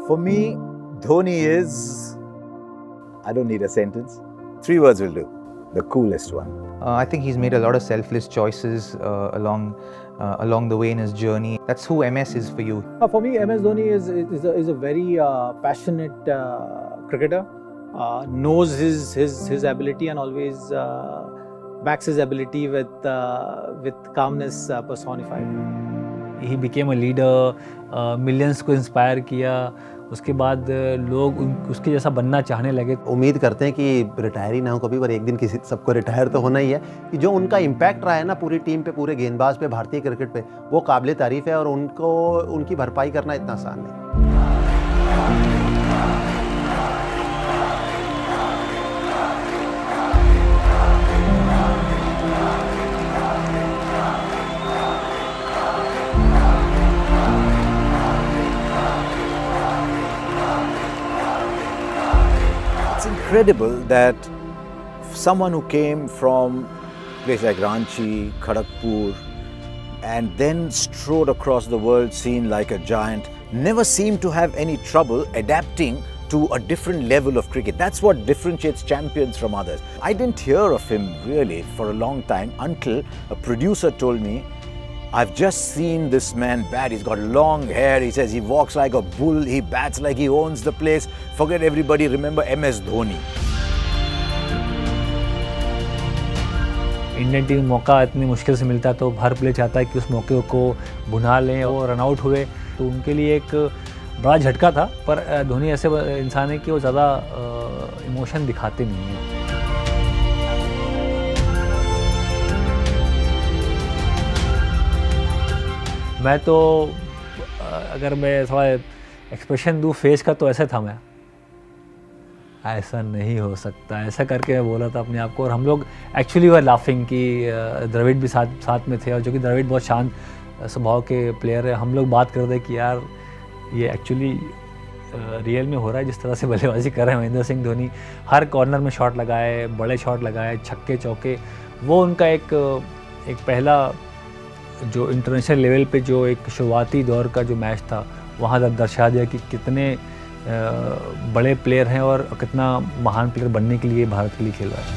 For me, Dhoni is, I don't need a sentence, 3 words will do, the coolest one. I think he's made a lot of selfless choices along the way in his journey. That's who MS is for you. For me, MS Dhoni is a very passionate cricketer. Knows his ability and always backs his ability with calmness personified. He became a leader, millions को inspire किया. उसके बाद लोग उसके जैसा बनना चाहने लगे. उम्मीद करते हैं कि रिटायर ही ना हो कभी, पर एक दिन किसी सबको रिटायर तो होना ही है. कि जो उनका इम्पैक्ट रहा है ना पूरी टीम पे, पूरे गेंदबाज पे, भारतीय क्रिकेट पे, वो काबिल तारीफ है और उनकी भरपाई करना इतना आसान नहीं. It's incredible that someone who came from places like Ranchi, Kharagpur, and then strode across the world scene like a giant, never seemed to have any trouble adapting to a different level of cricket. That's what differentiates champions from others. I didn't hear of him really for a long time until a producer told me, I've just seen this man bat. He's got long hair. He says he walks like a bull. He bats like he owns the place. Forget everybody. Remember MS Dhoni. Indian team मौका इतनी मुश्किल से मिलता है तो हर player चाहता है कि उस मौके को भुना लें. वो रन आउट हुए तो उनके लिए एक बड़ा झटका था. पर धोनी ऐसे इंसान है कि वो ज़्यादा इमोशन दिखाते नहीं हैं. मैं तो अगर मैं थोड़ा एक्सप्रेशन दूँ फेस का तो ऐसा था मैं, ऐसा नहीं हो सकता, ऐसा करके मैं बोला था अपने आप को. और हम लोग एक्चुअली वर लाफिंग कि द्रविड़ भी साथ में थे, और जो कि द्रविड़ बहुत शांत स्वभाव के प्लेयर है. हम लोग बात कर रहे कि यार ये एक्चुअली रियल में हो रहा है जिस तरह से बल्लेबाजी कर रहे हैं महेंद्र सिंह धोनी. हर कॉर्नर में शॉट लगाए, बड़े शॉट लगाए, छक्के चौके. वो उनका एक पहला जो इंटरनेशनल लेवल पे जो एक शुरुआती दौर का जो मैच था, वहाँ दर्शा दिया कि कितने बड़े प्लेयर हैं और कितना महान प्लेयर बनने के लिए भारत के लिए खेल रहा है.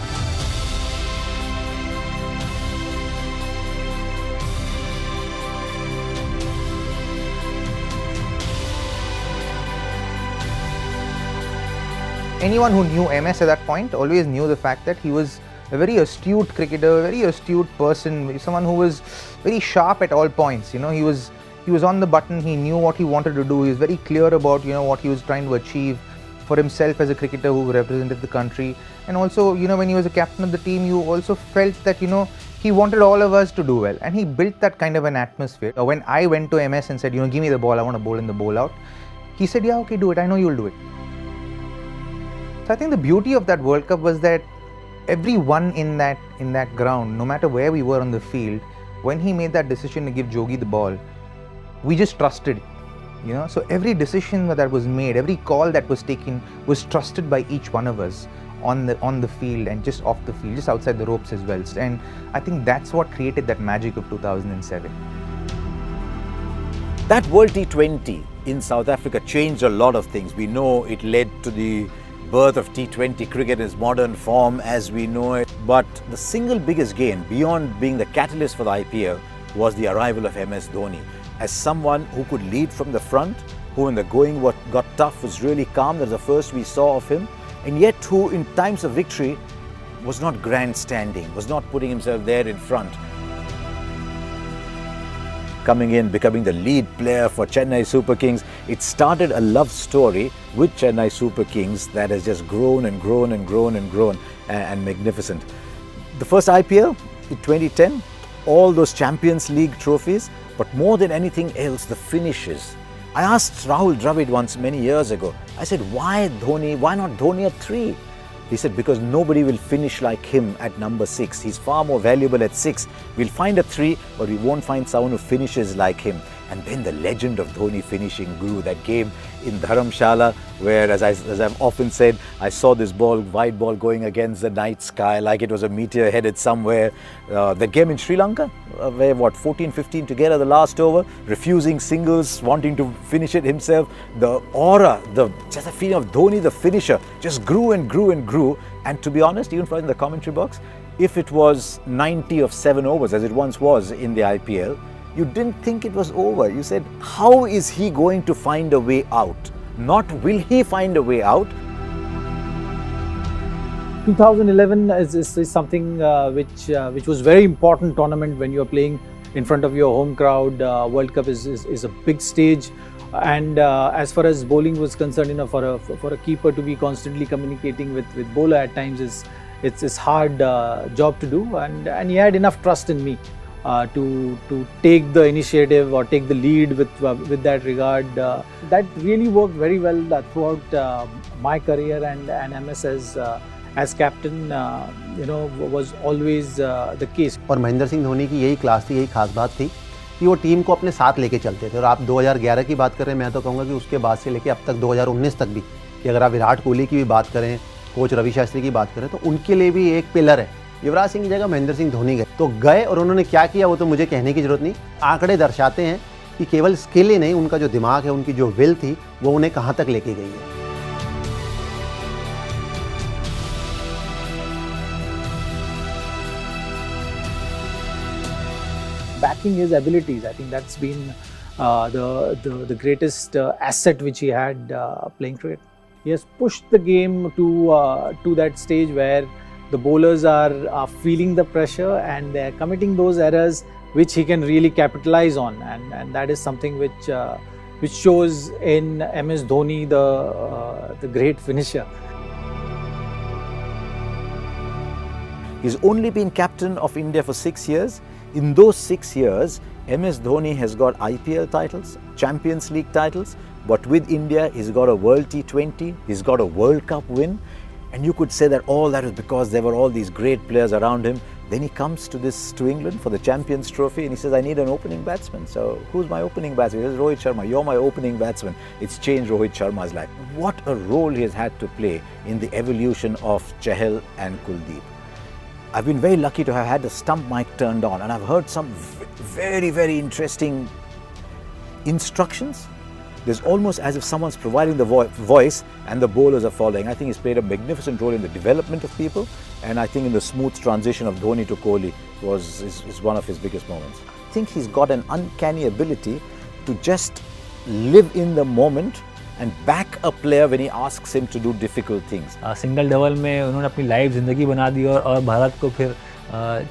Anyone who knew MS at that point always knew the fact that he was a very astute cricketer, very astute person, someone who was very sharp at all points. You know, he was on the button. He knew what he wanted to do. He was very clear about what he was trying to achieve for himself as a cricketer who represented the country. And also, when he was a captain of the team, you also felt that he wanted all of us to do well, and he built that kind of an atmosphere. When I went to MS and said, give me the ball, I want to bowl in the bowl out, he said, yeah, okay, do it. I know you'll do it. So I think the beauty of that World Cup was that everyone in that ground, no matter where we were on the field, when he made that decision to give Jogi the ball, we just trusted. So every decision that was made, every call that was taken was trusted by each one of us on the field and just off the field, just outside the ropes as well. And I think that's what created that magic of 2007. That World T20 in South Africa changed a lot of things. We know it led to the birth of T20 cricket in its modern form as we know it. But the single biggest gain, beyond being the catalyst for the IPL, was the arrival of MS Dhoni. As someone who could lead from the front, who when the going got tough was really calm, that's the first we saw of him, and yet who in times of victory was not grandstanding, was not putting himself there in front. Coming in, becoming the lead player for Chennai Super Kings, it started a love story with Chennai Super Kings that has just grown and grown and grown and grown and magnificent. The first IPL in 2010, all those Champions League trophies, but more than anything else, the finishes. I asked Rahul Dravid once many years ago, I said, why Dhoni, why not Dhoni at 3? He said, because nobody will finish like him at number 6. He's far more valuable at 6. We'll find a 3, but we won't find someone who finishes like him. And then the legend of Dhoni finishing grew. That game in Dharamshala, where, as I've often said, I saw this ball, white ball, going against the night sky like it was a meteor headed somewhere. That game in Sri Lanka, where 14-15 together the last over, refusing singles, wanting to finish it himself. The aura, just the feeling of Dhoni, the finisher, just grew and grew and grew. And to be honest, even in the commentary box, if it was 90 of 7 overs, as it once was in the IPL, you didn't think it was over. You said, how is he going to find a way out? Not will he find a way out? 2011 is something which was very important tournament when you are playing in front of your home crowd. World Cup is a big stage, and as far as bowling was concerned, for a keeper to be constantly communicating with bowler at times it's hard job to do, and he had enough trust in me to take the initiative or take the lead with that regard. That really worked very well throughout my career, and MS as captain was always the case. और महेंद्र सिंह धोनी की यही class थी, यही खास बात थी कि वो टीम को अपने साथ लेके चलते थे। और आप 2011 की बात करें, मैं तो कहूँगा कि उसके बाद से लेके अब तक 2019 तक भी, कि अगर आप विराट कोहली की भी बात करें, कोच रवि शास्त्री की बात करें, तो उनके लिए भी एक पिलर है। युवराज सिंह की जगह महेंद्र सिंह धोनी गए, तो गए और उन्होंने क्या किया वो तो मुझे कहने की जरूरत नहीं। आंकड़े दर्शाते हैं कि केवल स्किल ही नहीं, उनका जो दिमाग है, उनकी जो विल थी, वो उन्हें कहाँ तक लेके गई है। Backing his abilities, I think that's been the greatest asset which he had playing cricket. He has pushed the game to that stage where the bowlers are feeling the pressure and they are committing those errors which he can really capitalize on, and that is something which shows in MS Dhoni, the great finisher. He's only been captain of India for 6 years. In those 6 years, MS Dhoni has got IPL titles, Champions League titles, but with India, he's got a World T20, he's got a World Cup win, and you could say that all that is because there were all these great players around him. Then he comes to England for the Champions Trophy and he says, I need an opening batsman. So who's my opening batsman? He says, Rohit Sharma, you're my opening batsman. It's changed Rohit Sharma's life. What a role he has had to play in the evolution of Chahal and Kuldeep. I've been very lucky to have had the stump mic turned on, and I've heard some very, very interesting instructions. There's almost as if someone's providing the voice and the bowlers are following. I think he's played a magnificent role in the development of people, and I think in the smooth transition of Dhoni to Kohli is one of his biggest moments. I think he's got an uncanny ability to just live in the moment and back a player when he asks him to do difficult things. Single double में उन्होंने अपनी life ज़िंदगी बना दी और भारत को फिर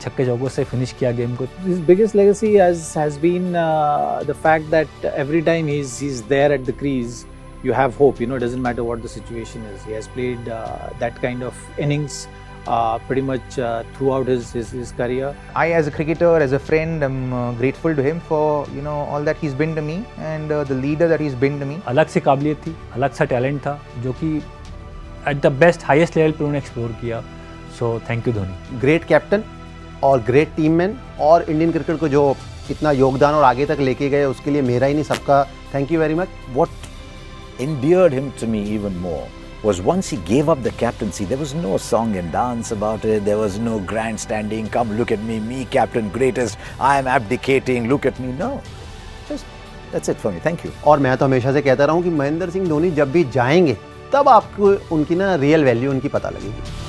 छक्के चौकों से फिनिश किया गेम को. His biggest legacy has been the fact that every time he's there at the crease, you have hope. It doesn't matter what the situation is. He has played that kind of innings pretty much throughout his career. I, as a cricketer, as a friend, am grateful to him for all that he's been to me and the leader that he's been to me. अलग सी काबिलियत थी, अलग सा talent था जो कि at the best highest level पे उन्होंने एक्सप्लोर किया. So thank you Dhoni. Great captain और ग्रेट टीम मैन, और इंडियन क्रिकेट को जो इतना योगदान और आगे तक लेके गए, उसके लिए मेरा ही नहीं सबका thank you very much. What endeared him to me even more was once he gave up the captaincy, there was no song and dance about it, there was no grandstanding, come look at me captain, greatest, I am abdicating, look at me. No, just that's it for me, thank you. और मैं तो हमेशा से कहता रहा हूँ कि महेंद्र सिंह धोनी जब भी जाएंगे तब आपको उनकी ना रियल वैल्यू उनकी पता लगेगी.